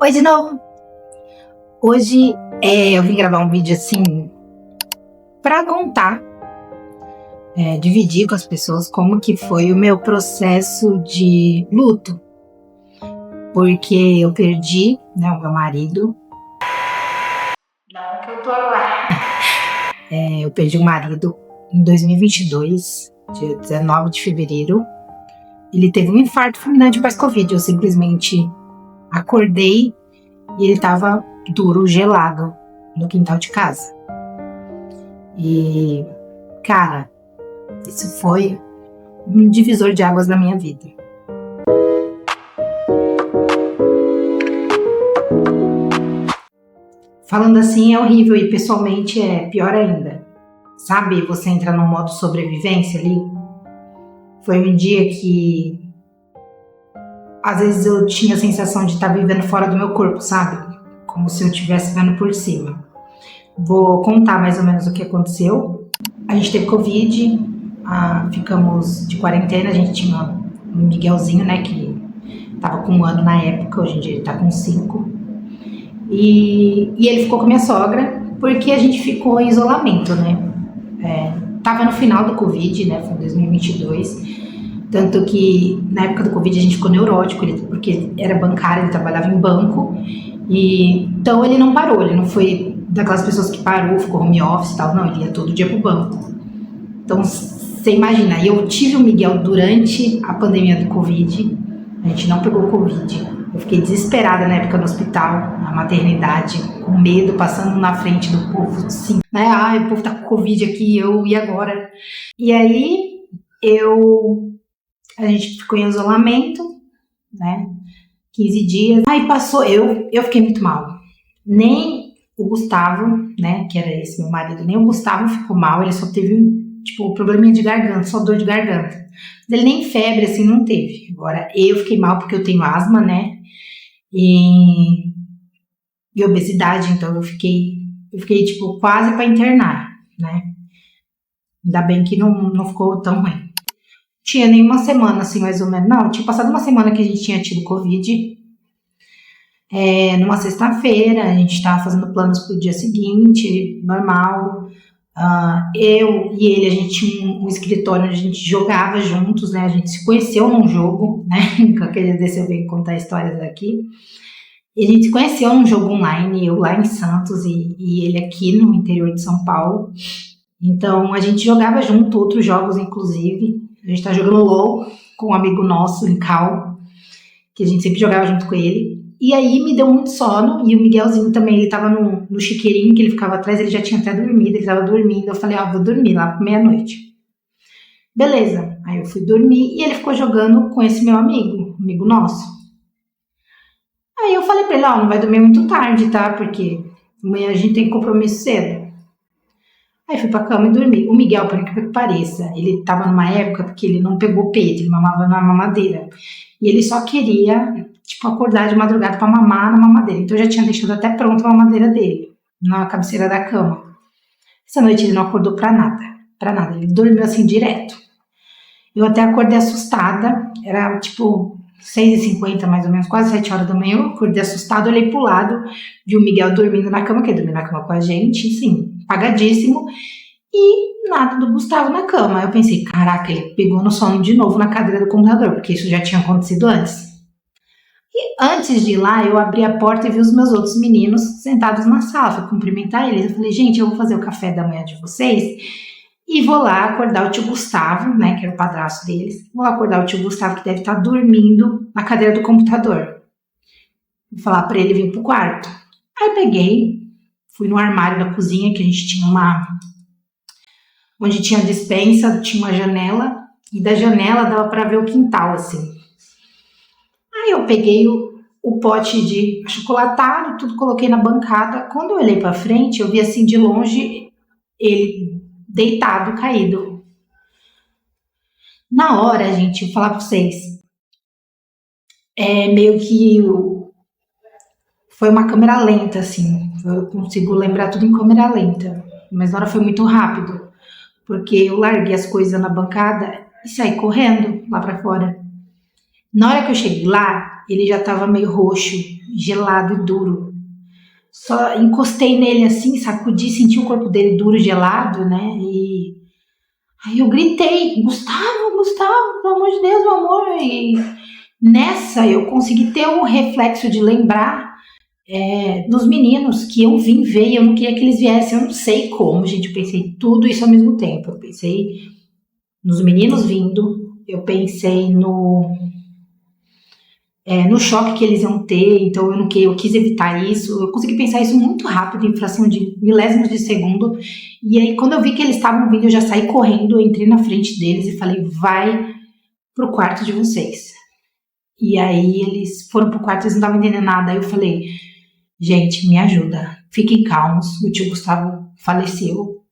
Oi de novo. Hoje eu vim gravar um vídeo assim pra contar, dividir com as pessoas como que foi o meu processo de luto, porque eu perdi, né, o meu marido. Não que eu tô lá. Eu perdi o marido em 2022, dia 19 de fevereiro. Ele teve um infarto fulminante pós-Covid. Eu simplesmente acordei e ele tava duro, gelado, no quintal de casa. E, cara, isso foi um divisor de águas na minha vida. Falando assim é horrível e pessoalmente é pior ainda. Sabe, você entra no modo sobrevivência ali? Foi um dia que às vezes eu tinha a sensação de estar vivendo fora do meu corpo, sabe? Como se eu estivesse vendo por cima. Vou contar mais ou menos o que aconteceu. A gente teve Covid, ficamos de quarentena, a gente tinha um Miguelzinho, né, que tava com 1 ano na época, hoje em dia ele tá com 5. E ele ficou com minha sogra, porque a gente ficou em isolamento, né? Tava no final do Covid, né, foi em 2022. Tanto que na época do Covid a gente ficou neurótico, porque ele era bancário, ele trabalhava em banco. E então ele não parou, ele não foi daquelas pessoas que parou, ficou home office e tal, não, ele ia todo dia pro banco. Então você imagina, eu tive o Miguel durante a pandemia do Covid, a gente não pegou Covid, eu fiquei desesperada na época no hospital, na maternidade, com medo, passando na frente do povo, assim, né, o povo tá com Covid aqui, e agora? E aí a gente ficou em isolamento, né, 15 dias, aí passou, eu fiquei muito mal, nem o Gustavo, né, que era esse meu marido, nem o Gustavo ficou mal, ele só teve, tipo, probleminha de garganta, só dor de garganta, ele nem febre, assim, não teve. Agora, eu fiquei mal porque eu tenho asma, né, e obesidade, então eu fiquei, tipo, quase pra internar, né, ainda bem que não ficou tão ruim. Tinha nem uma semana, assim, mais ou menos. Não, tinha passado uma semana que a gente tinha tido Covid. Numa sexta-feira, a gente estava fazendo planos pro dia seguinte, normal. Eu e ele, a gente tinha um escritório onde a gente jogava juntos, né? A gente se conheceu num jogo, né? Qualquer dia eu venho contar histórias daqui. E a gente se conheceu num jogo online, eu lá em Santos e ele aqui no interior de São Paulo. Então, a gente jogava junto, outros jogos, inclusive. A gente tá jogando LOL com um amigo nosso, em Cal, que a gente sempre jogava junto com ele. E aí me deu muito sono, e o Miguelzinho também, ele tava no chiqueirinho que ele ficava atrás, ele já tinha até dormido, ele tava dormindo. Eu falei, vou dormir lá por meia-noite. Beleza, aí eu fui dormir e ele ficou jogando com esse meu amigo nosso. Aí eu falei pra ele, não vai dormir muito tarde, tá? Porque amanhã a gente tem compromisso cedo. Aí fui pra cama e dormi. O Miguel, por incrível que pareça, ele tava numa época que ele não pegou peito, ele mamava na mamadeira. E ele só queria, tipo, acordar de madrugada pra mamar na mamadeira. Então eu já tinha deixado até pronta a mamadeira dele, na cabeceira da cama. Essa noite ele não acordou pra nada, ele dormiu assim direto. Eu até acordei assustada, era tipo 6h50 mais ou menos, quase 7 horas da manhã, eu acordei assustada, olhei pro lado, vi o Miguel dormindo na cama, que ele dormiu na cama com a gente, sim, apagadíssimo, e nada do Gustavo na cama. Eu pensei, caraca, ele pegou no sono de novo na cadeira do computador, porque isso já tinha acontecido antes. E antes de ir lá, eu abri a porta e vi os meus outros meninos sentados na sala, fui cumprimentar eles. Eu falei, gente, eu vou fazer o café da manhã de vocês e vou lá acordar o tio Gustavo, né, que era o padrasto deles. Vou lá acordar o tio Gustavo, que deve estar dormindo na cadeira do computador. Vou falar pra ele vir pro quarto. Aí peguei, fui no armário da cozinha, que a gente tinha onde tinha dispensa, tinha uma janela, e da janela dava pra ver o quintal, assim. Aí eu peguei o pote de achocolatado, tudo coloquei na bancada. Quando eu olhei pra frente, eu vi assim de longe ele deitado, caído. Na hora, gente, vou falar pra vocês, meio que foi uma câmera lenta, assim. Eu consigo lembrar tudo em câmera lenta, mas na hora foi muito rápido, porque eu larguei as coisas na bancada e saí correndo lá pra fora. Na hora que eu cheguei lá, ele já estava meio roxo, gelado e duro. Só encostei nele assim, sacudi, senti o corpo dele duro, gelado, né? E aí eu gritei, Gustavo, Gustavo, pelo amor de Deus, meu amor. E nessa eu consegui ter um reflexo de lembrar dos meninos que eu vim ver e eu não queria que eles viessem, eu não sei como, gente, eu pensei tudo isso ao mesmo tempo. Eu pensei nos meninos vindo, eu pensei no choque que eles iam ter, então eu quis evitar isso. Eu consegui pensar isso muito rápido, em fração de milésimos de segundo. E aí, quando eu vi que eles estavam vindo, eu já saí correndo, entrei na frente deles e falei, vai pro quarto de vocês. E aí, eles foram pro quarto, eles não estavam entendendo nada. Aí eu falei, gente, me ajuda, fiquem calmos, o tio Gustavo faleceu.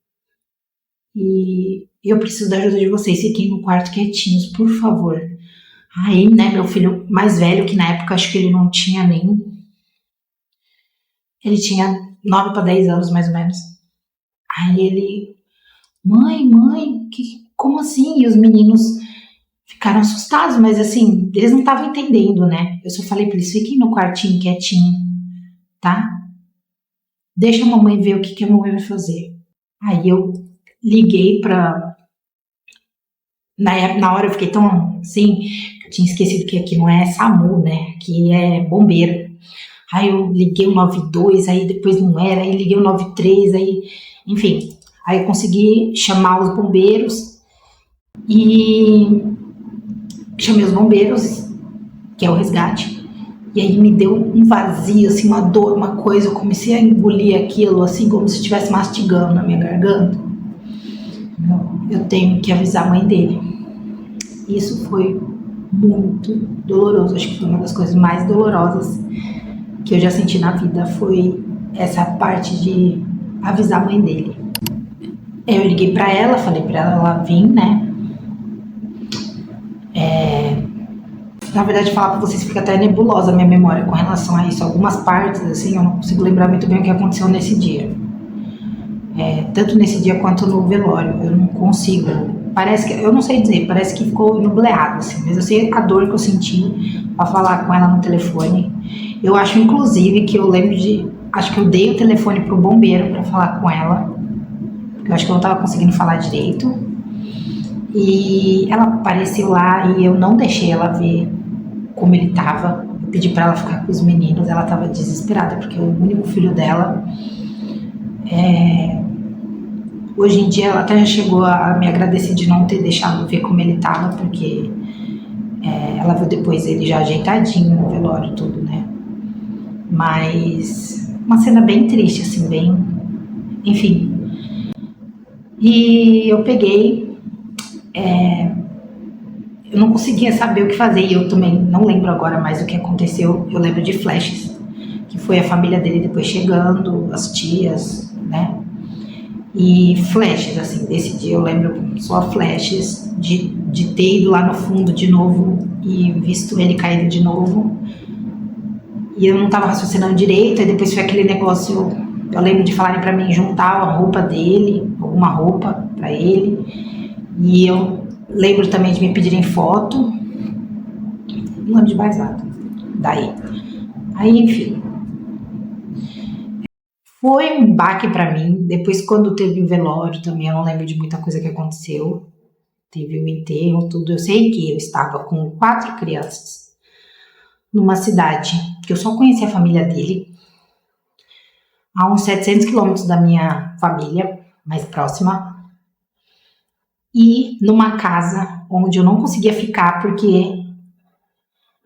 E eu preciso da ajuda de vocês, fiquem no quarto quietinhos, por favor. Aí, né, meu filho mais velho, que na época acho que ele não tinha nem... Ele tinha 9 para 10 anos, mais ou menos. Aí ele... Mãe, como assim? E os meninos ficaram assustados, mas assim, eles não estavam entendendo, né? Eu só falei para eles, fiquem no quartinho quietinho, tá? Deixa a mamãe ver o que a mamãe vai fazer. Aí eu liguei pra... Na hora eu fiquei tão assim... Eu tinha esquecido que aqui não é SAMU, né? Que é bombeiro. Aí eu liguei o 92, aí depois não era, aí liguei o 93, aí... Enfim, aí eu consegui chamar os bombeiros e... Chamei os bombeiros, que é o resgate, e aí me deu um vazio, assim, uma dor, uma coisa. Eu comecei a engolir aquilo, assim, como se estivesse mastigando na minha garganta. Eu tenho que avisar a mãe dele. Isso foi muito doloroso, acho que foi uma das coisas mais dolorosas que eu já senti na vida, foi essa parte de avisar a mãe dele. Eu liguei pra ela, falei pra ela vir, né? Na verdade, falar pra vocês, fica até nebulosa a minha memória com relação a isso. Algumas partes, assim, eu não consigo lembrar muito bem o que aconteceu nesse dia. Tanto nesse dia quanto no velório, eu não consigo. Parece que, eu não sei dizer, parece que ficou nubleado, assim, mas eu sei a dor que eu senti ao falar com ela no telefone. Eu acho, inclusive, que eu lembro acho que eu dei o telefone pro bombeiro pra falar com ela, porque eu acho que eu não tava conseguindo falar direito. E ela apareceu lá e eu não deixei ela ver como ele tava. Eu pedi pra ela ficar com os meninos, ela tava desesperada, porque o único filho dela hoje em dia ela até já chegou a me agradecer de não ter deixado ver como ele tava, porque ela viu depois ele já ajeitadinho no velório e tudo, né? Mas uma cena bem triste, assim, bem... Enfim. E eu peguei... eu não conseguia saber o que fazer, e eu também não lembro agora mais o que aconteceu. Eu lembro de flashes, que foi a família dele depois chegando, as tias, né? E flashes, assim, desse dia eu lembro só flashes de ter ido lá no fundo de novo e visto ele caído de novo. E eu não tava raciocinando direito, aí depois foi aquele negócio, eu lembro de falarem pra mim juntar a roupa dele, alguma roupa pra ele. E eu lembro também de me pedirem foto. Não lembro de mais nada. Daí. Aí, enfim. Foi um baque pra mim. Depois, quando teve o velório também, eu não lembro de muita coisa que aconteceu. Teve o enterro, tudo. Eu sei que eu estava com 4 crianças numa cidade que eu só conhecia a família dele, a uns 700 quilômetros da minha família mais próxima, e numa casa onde eu não conseguia ficar porque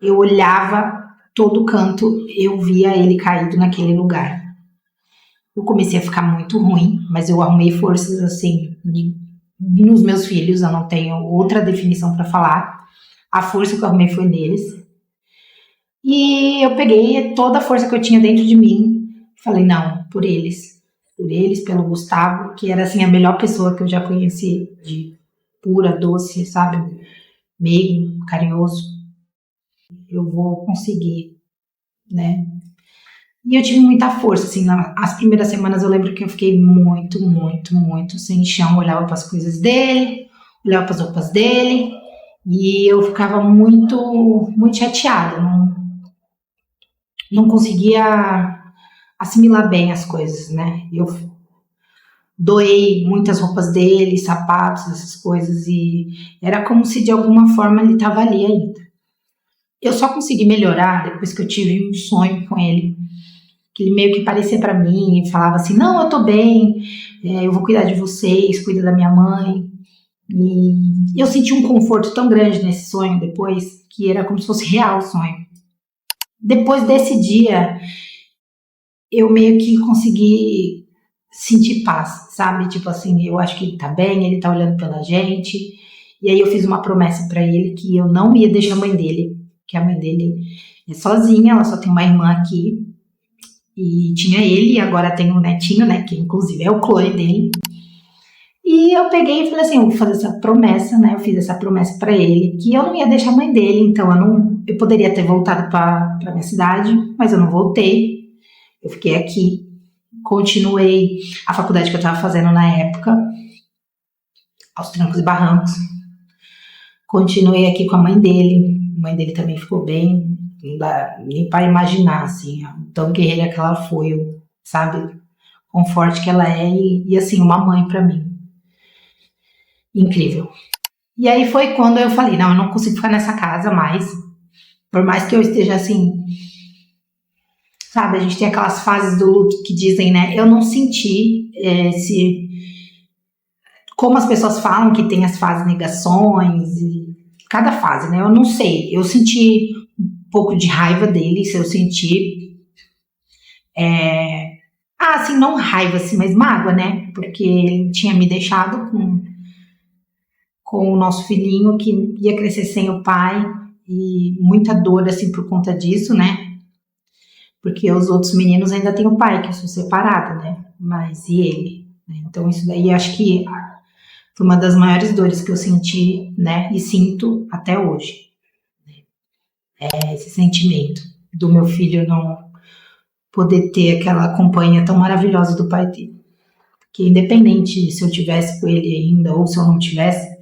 eu olhava todo canto, eu via ele caído naquele lugar. Eu comecei a ficar muito ruim, mas eu arrumei forças, assim, nos meus filhos, eu não tenho outra definição para falar. A força que eu arrumei foi neles. E eu peguei toda a força que eu tinha dentro de mim, falei, não, por eles, pelo Gustavo, que era, assim, a melhor pessoa que eu já conheci, de pura, doce, sabe, meio carinhoso. Eu vou conseguir, né? E eu tive muita força, assim, as primeiras semanas eu lembro que eu fiquei muito sem chão, olhava para as coisas dele, olhava para as roupas dele, e eu ficava muito chateada, não conseguia assimilar bem as coisas, né? Eu doei muitas roupas dele, sapatos, essas coisas, e era como se de alguma forma ele estava ali ainda. Eu só consegui melhorar depois que eu tive um sonho com ele, que ele meio que aparecia para mim e falava assim, não, eu tô bem, eu vou cuidar de vocês, cuida da minha mãe. E eu senti um conforto tão grande nesse sonho depois, que era como se fosse real o sonho. Depois desse dia, eu meio que consegui sentir paz, sabe? Tipo assim, eu acho que ele tá bem, ele tá olhando pela gente. E aí eu fiz uma promessa pra ele que eu não ia deixar a mãe dele, que a mãe dele é sozinha, ela só tem uma irmã aqui. E tinha ele, e agora tem um netinho, né? Que inclusive é o clone dele. E eu peguei e falei assim, eu vou fazer essa promessa, né? Eu fiz essa promessa pra ele, que eu não ia deixar a mãe dele, então eu poderia ter voltado pra minha cidade, mas eu não voltei. Eu fiquei aqui, continuei a faculdade que eu estava fazendo na época, aos trancos e barrancos. Continuei aqui com a mãe dele. A mãe dele também ficou bem. Não dá nem para imaginar, assim, tão guerreira que ela foi, sabe? Quão forte que ela é e assim, uma mãe para mim. Incrível. E aí foi quando eu falei, não, eu não consigo ficar nessa casa mais. Por mais que eu esteja assim, sabe, a gente tem aquelas fases do luto que dizem, né? Eu não senti como as pessoas falam que tem as fases negações e cada fase, né? Eu não sei. Eu senti um pouco de raiva dele, se eu senti assim, não raiva, assim, mas mágoa, né? Porque ele tinha me deixado com o nosso filhinho que ia crescer sem o pai e muita dor, assim, por conta disso, né? Porque os outros meninos ainda têm o pai, que eu sou separada, né? Mas e ele? Então isso daí acho que foi uma das maiores dores que eu senti, né? E sinto até hoje. Esse sentimento do meu filho não poder ter aquela companhia tão maravilhosa do pai dele. Porque independente se eu tivesse com ele ainda ou se eu não tivesse,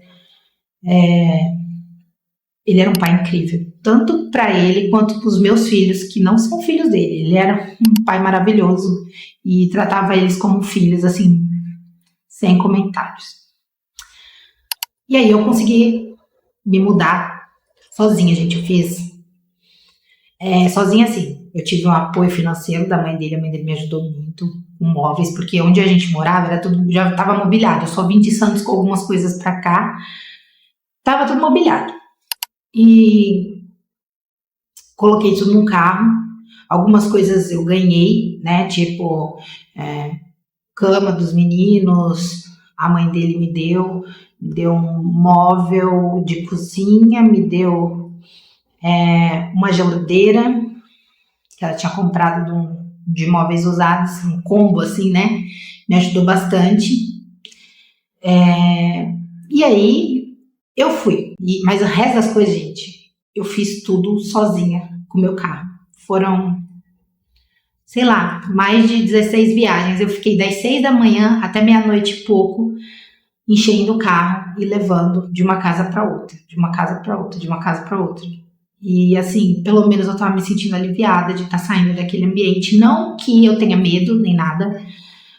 ele era um pai incrível. Tanto para ele quanto para os meus filhos, que não são filhos dele. Ele era um pai maravilhoso e tratava eles como filhos, assim, sem comentários. E aí eu consegui me mudar sozinha, gente. Eu fiz sozinha, assim. Eu tive um apoio financeiro da mãe dele. A mãe dele me ajudou muito com móveis, porque onde a gente morava era tudo, já estava mobiliado. Eu só vim de Santos com algumas coisas para cá. Tava tudo mobiliado. E coloquei tudo num carro. Algumas coisas eu ganhei, né? Tipo, cama dos meninos, a mãe dele me deu um móvel de cozinha, me deu uma geladeira que ela tinha comprado de móveis usados, um combo assim, né? Me ajudou bastante. E aí eu fui. Mas o resto das coisas, gente, eu fiz tudo sozinha com o meu carro. Foram, sei lá, mais de 16 viagens. Eu fiquei das 6 da manhã até meia-noite e pouco, enchendo o carro e levando de uma casa para outra, de uma casa para outra, de uma casa para outra. E assim, pelo menos eu tava me sentindo aliviada de estar saindo daquele ambiente. Não que eu tenha medo nem nada,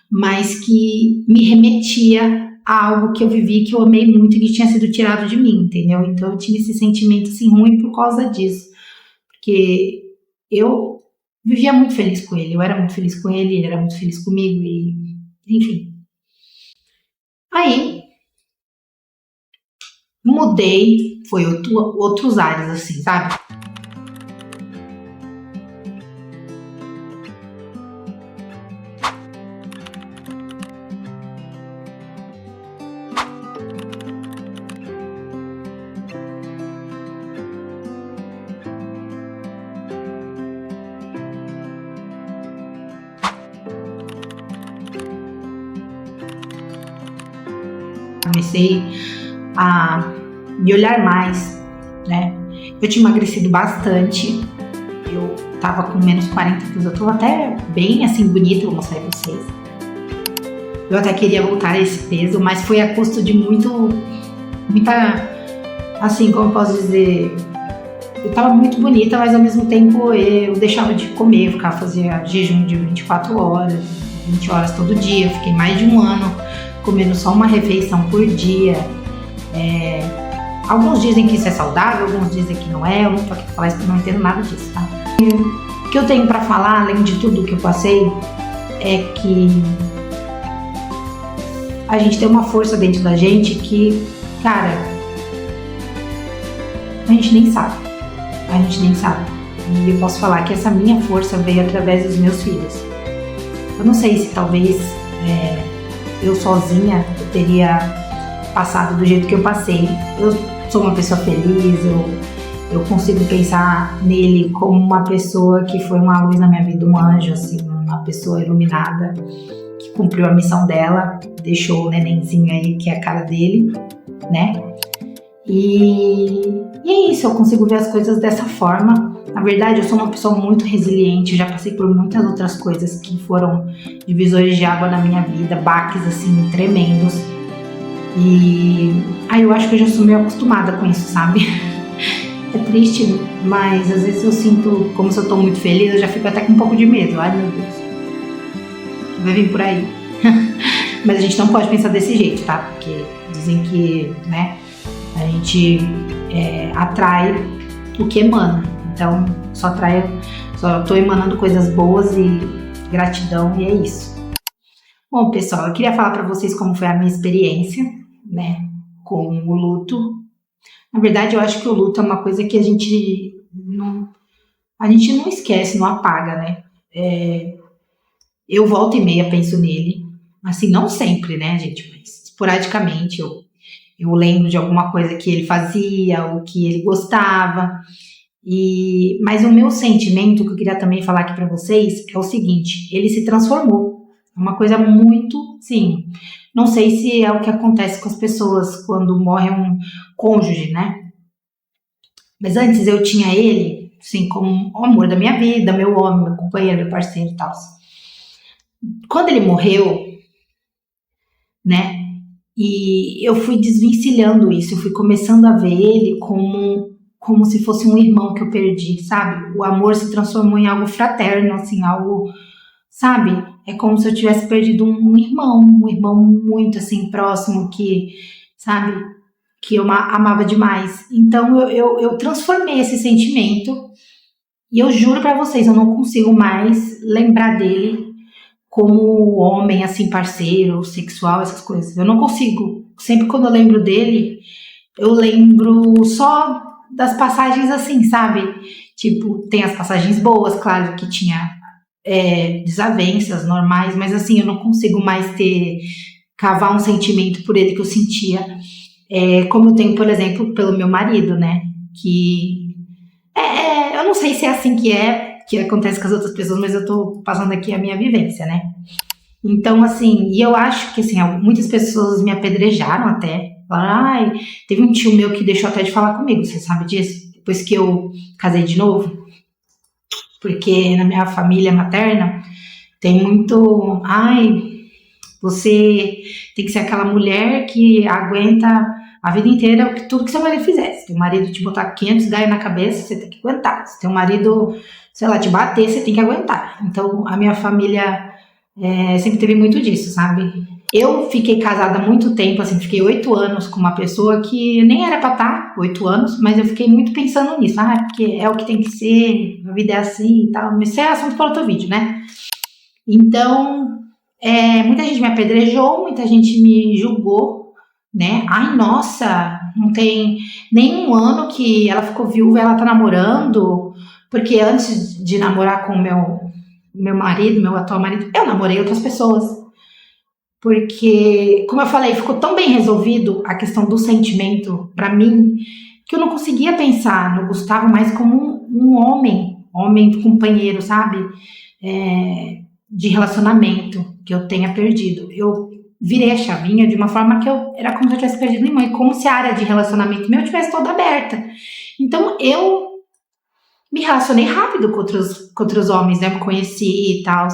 mas que me remetia a algo que eu vivi, que eu amei muito e que tinha sido tirado de mim, entendeu? Então eu tinha esse sentimento assim ruim por causa disso. Porque eu vivia muito feliz com ele, eu era muito feliz com ele, ele era muito feliz comigo e enfim. Aí mudei, foi outros ares assim, sabe? Comecei a me olhar mais, né? Eu tinha emagrecido bastante, eu tava com menos 40 quilos, eu tô até bem assim, bonita, vou mostrar pra vocês. Eu até queria voltar a esse peso, mas foi a custo de muita, assim, como eu posso dizer, eu tava muito bonita, mas ao mesmo tempo eu deixava de comer, eu fazia jejum de 24 horas, 20 horas todo dia. Eu fiquei mais de um ano comendo só uma refeição por dia. Alguns dizem que isso é saudável, alguns dizem que não é. Eu não tô aqui pra falar isso porque eu não entendo nada disso, tá? O que eu tenho pra falar, além de tudo que eu passei, é que a gente tem uma força dentro da gente que, cara, a gente nem sabe. A gente nem sabe. E eu posso falar que essa minha força veio através dos meus filhos. Eu não sei se talvez eu sozinha eu teria passado do jeito que eu passei. Eu sou uma pessoa feliz, eu consigo pensar nele como uma pessoa que foi uma luz na minha vida, um anjo, assim, uma pessoa iluminada, que cumpriu a missão dela, deixou o nenenzinho aí, que é a cara dele, né? E é isso, eu consigo ver as coisas dessa forma. Na verdade, eu sou uma pessoa muito resiliente, já passei por muitas outras coisas que foram divisores de água na minha vida, baques assim, tremendos. E eu acho que eu já sou meio acostumada com isso, sabe? É triste, mas às vezes eu sinto, como se eu tô muito feliz, eu já fico até com um pouco de medo. Ai, meu Deus, vai vir por aí. Mas a gente não pode pensar desse jeito, tá? Porque dizem que, né, a gente atrai o que emana. Então, só tô emanando coisas boas e gratidão, e é isso. Bom, pessoal, eu queria falar pra vocês como foi a minha experiência, né, com o luto. Na verdade, eu acho que o luto é uma coisa que a gente não esquece, não apaga, né? Eu volta e meia penso nele, assim, não sempre, né, gente, mas esporadicamente eu lembro de alguma coisa que ele fazia, o que ele gostava. Mas o meu sentimento, que eu queria também falar aqui pra vocês, é o seguinte: ele se transformou. É uma coisa muito, sim, não sei se é o que acontece com as pessoas quando morre um cônjuge, né? Mas antes eu tinha ele, assim, como o amor da minha vida, meu homem, meu companheiro, meu parceiro e tal. Quando ele morreu, né, e eu fui desvencilhando isso, eu fui começando a ver ele como se fosse um irmão que eu perdi, sabe? O amor se transformou em algo fraterno, assim, algo, sabe? É como se eu tivesse perdido um irmão muito, assim, próximo, que, sabe, que eu amava demais. Então eu transformei esse sentimento e eu juro pra vocês, eu não consigo mais lembrar dele como homem, assim, parceiro, sexual, essas coisas. Eu não consigo. Sempre quando eu lembro dele, eu lembro só das passagens assim, sabe? Tipo, tem as passagens boas, claro que tinha desavenças normais, mas assim, eu não consigo mais cavar um sentimento por ele que eu sentia, como eu tenho, por exemplo, pelo meu marido, né? Que eu não sei se é assim que acontece com as outras pessoas, mas eu tô passando aqui a minha vivência, né? Então, assim, e eu acho que, assim, muitas pessoas me apedrejaram até. Falaram, teve um tio meu que deixou até de falar comigo, você sabe disso? Depois que eu casei de novo. Porque na minha família materna tem muito, você tem que ser aquela mulher que aguenta a vida inteira tudo que seu marido fizer. Se teu marido te botar 500 galhos na cabeça, você tem que aguentar. Se teu marido, sei lá, te bater, você tem que aguentar. Então, a minha família sempre teve muito disso, sabe? Eu fiquei casada há muito tempo, assim, fiquei 8 anos com uma pessoa que nem era pra estar 8 anos, mas eu fiquei muito pensando nisso, porque é o que tem que ser, a vida é assim e tal, mas isso é assunto para outro vídeo, né? Então, muita gente me apedrejou, muita gente me julgou, né? Ai, nossa, não tem nem um ano que ela ficou viúva, ela tá namorando, porque antes de namorar com o meu marido, meu atual marido, eu namorei outras pessoas. Porque, como eu falei, ficou tão bem resolvido a questão do sentimento pra mim, que eu não conseguia pensar no Gustavo mais como um homem companheiro, sabe? De relacionamento que eu tenha perdido. Eu virei a chavinha de uma forma que era como se eu tivesse perdido minha mãe, como se a área de relacionamento meu tivesse toda aberta. Então eu me relacionei rápido com outros homens, né? Me conheci e tal.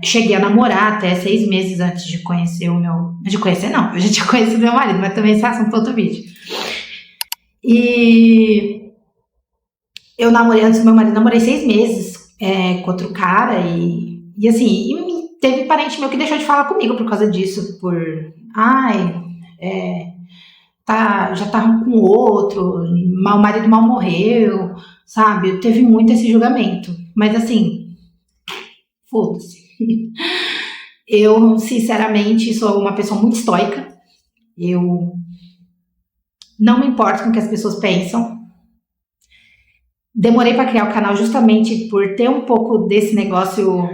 Cheguei a namorar até 6 meses antes de conhecer de conhecer não, eu já tinha conhecido meu marido, mas também esse assunto para outro vídeo. E Eu namorei antes do meu marido, namorei 6 meses com outro cara e assim, teve parente meu que deixou de falar comigo por causa disso, ai, é, já tá com outro, o marido mal morreu, sabe? Teve muito esse julgamento. Mas assim, foda-se. Eu, sinceramente, sou uma pessoa muito estoica. Eu não me importo com o que as pessoas pensam. Demorei para criar o canal justamente por ter um pouco desse negócio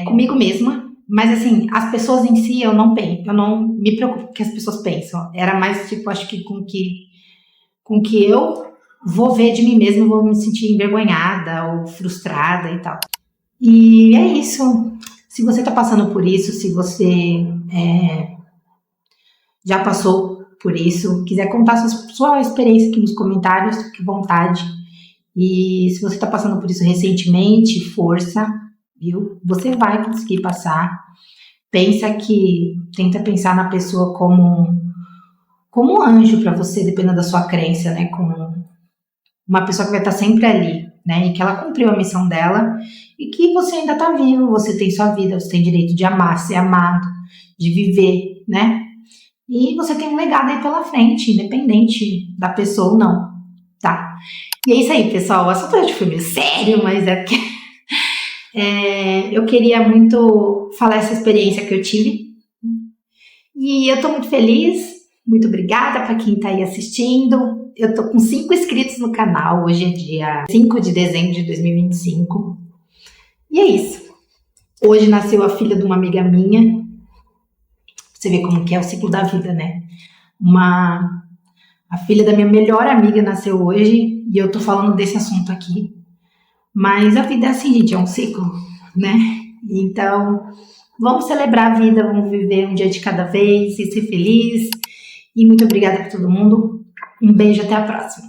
comigo mesma. Mas assim, as pessoas em si eu não me preocupo com o que as pessoas pensam. Era mais tipo, acho que com que eu vou ver de mim mesma, vou me sentir envergonhada ou frustrada e tal. E é isso. Se você está passando por isso, se você já passou por isso, quiser contar sua experiência aqui nos comentários, fique à vontade. E se você está passando por isso recentemente, força, viu? Você vai conseguir passar. Tenta pensar na pessoa como um anjo para você, dependendo da sua crença, né? Como uma pessoa que vai estar sempre ali, né? E que ela cumpriu a missão dela e que você ainda está vivo, você tem sua vida, você tem direito de amar, ser amado, de viver, né? E você tem um legado aí pela frente, independente da pessoa ou não, tá? E é isso aí, pessoal. O assunto hoje foi meio sério, mas é porque eu queria muito falar essa experiência que eu tive. E eu tô muito feliz. Muito obrigada para quem tá aí assistindo. Eu tô com 5 inscritos no canal. Hoje é dia 5 de dezembro de 2025. E é isso. Hoje nasceu a filha de uma amiga minha. Você vê como que é o ciclo da vida, né? A filha da minha melhor amiga nasceu hoje. E eu tô falando desse assunto aqui. Mas a vida é assim, gente, é um ciclo, né? Então, vamos celebrar a vida, vamos viver um dia de cada vez e ser feliz. E muito obrigada por todo mundo. Um beijo, até a próxima.